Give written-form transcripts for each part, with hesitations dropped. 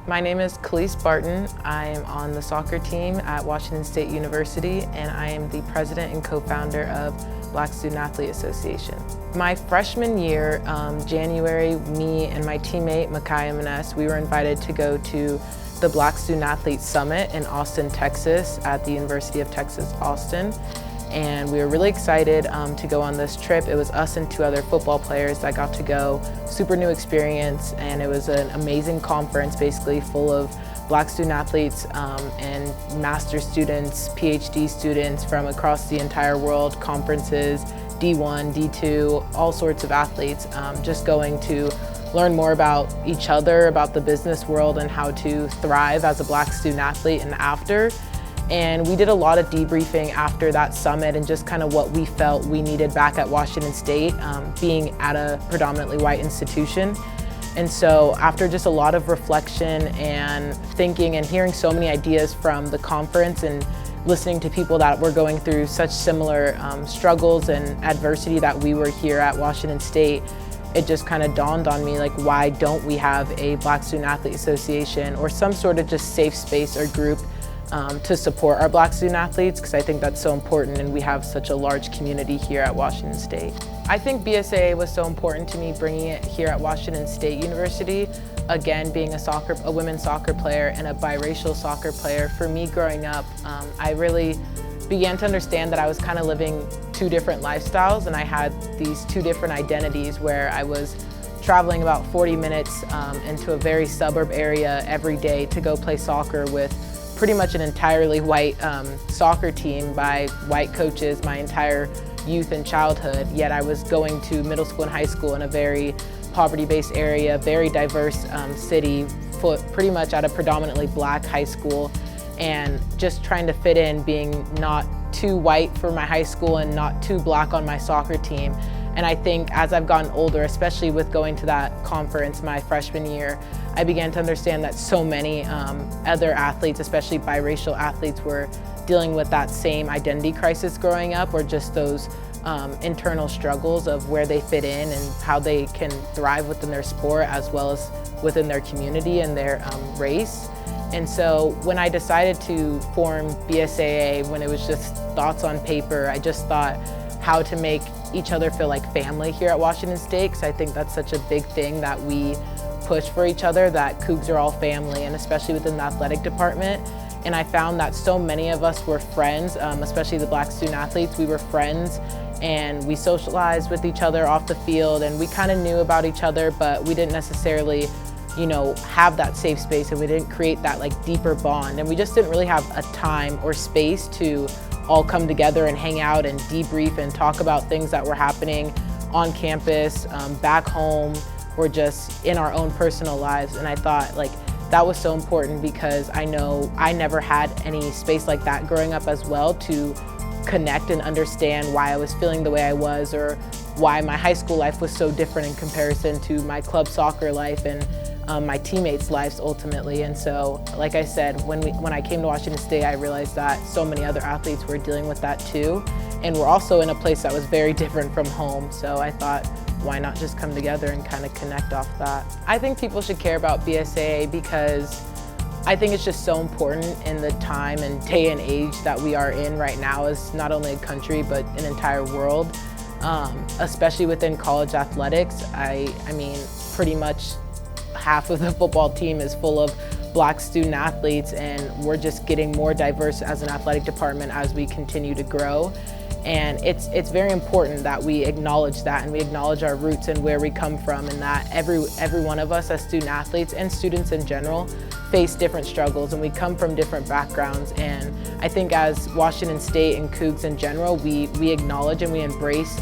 My name is Kelis Barton. I am on the soccer team at Washington State University, and I am the president and co-founder of Black Student Athlete Association. My freshman year, January, me and my teammate, Micaiah Maness, we were invited to go to the Black Student Athlete Summit in Austin, Texas at the University of Texas, Austin. And we were really excited to go on this trip. It was us and 2 other football players that got to go. Super new experience, and it was an amazing conference, basically full of Black student athletes and master's students, PhD students from across the entire world, conferences, D1, D2, all sorts of athletes, just going to learn more about each other, about the business world, and how to thrive as a Black student athlete and after. And we did a lot of debriefing after that summit and just kind of what we felt we needed back at Washington State, being at a predominantly white institution. And so after just a lot of reflection and thinking and hearing so many ideas from the conference and listening to people that were going through such similar struggles and adversity that we were here at Washington State, it just kind of dawned on me, like, why don't we have a Black Student Athlete Association or some sort of just safe space or group to support our Black student athletes, because I think that's so important, and we have such a large community here at Washington State. I think BSAA was so important to me bringing it here at Washington State University. Again, being a women's soccer player and a biracial soccer player, for me growing up, I really began to understand that I was kind of living 2 different lifestyles, and I had these 2 different identities where I was traveling about 40 minutes into a very suburb area every day to go play soccer with pretty much an entirely white soccer team by white coaches my entire youth and childhood, yet I was going to middle school and high school in a very poverty-based area, very diverse city, pretty much at a predominantly Black high school, and just trying to fit in, being not too white for my high school and not too Black on my soccer team. And I think as I've gotten older, especially with going to that conference my freshman year, I began to understand that so many other athletes, especially biracial athletes, were dealing with that same identity crisis growing up, or just those internal struggles of where they fit in and how they can thrive within their sport as well as within their community and their race. And so when I decided to form BSAA, when it was just thoughts on paper, I just thought how to make each other feel like family here at Washington State, because I think that's such a big thing that we push for each other, that Cougs are all family, and especially within the athletic department. And I found that so many of us were friends, especially the Black student athletes. We were friends and we socialized with each other off the field, and we kind of knew about each other, but we didn't necessarily, have that safe space, and we didn't create that deeper bond. And we just didn't really have a time or space to all come together and hang out and debrief and talk about things that were happening on campus, back home, or just in our own personal lives. And I thought that was so important, because I know I never had any space like that growing up as well, to connect and understand why I was feeling the way I was, or why my high school life was so different in comparison to my club soccer life and my teammates' lives ultimately. And so, like I said, when I came to Washington State, I realized that so many other athletes were dealing with that too. And we're also in a place that was very different from home. So I thought, why not just come together and kind of connect off that? I think people should care about BSAA because I think it's just so important in the time and day and age that we are in right now, as not only a country, but an entire world, especially within college athletics. I mean, pretty much half of the football team is full of Black student athletes, and we're just getting more diverse as an athletic department as we continue to grow. And it's very important that we acknowledge that, and we acknowledge our roots and where we come from, and that every one of us as student athletes and students in general face different struggles, and we come from different backgrounds. And I think as Washington State and Cougs in general, we acknowledge and we embrace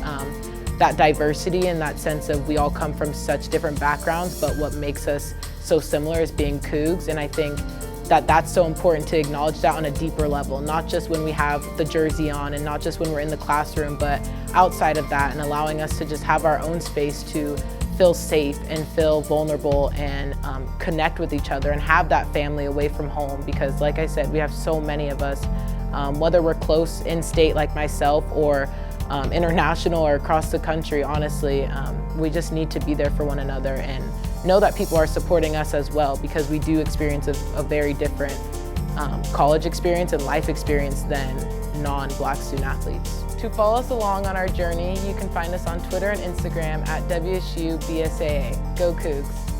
that diversity, and that sense of we all come from such different backgrounds, but what makes us so similar is being Cougs. And I think that that's so important to acknowledge that on a deeper level, not just when we have the jersey on and not just when we're in the classroom, but outside of that, and allowing us to just have our own space to feel safe and feel vulnerable and connect with each other and have that family away from home. Because like I said, we have so many of us, whether we're close in state like myself or international or across the country, honestly, we just need to be there for one another and know that people are supporting us as well, because we do experience a very different college experience and life experience than non-Black student athletes. To follow us along on our journey, you can find us on Twitter and Instagram at WSU BSAA. Go Cougs!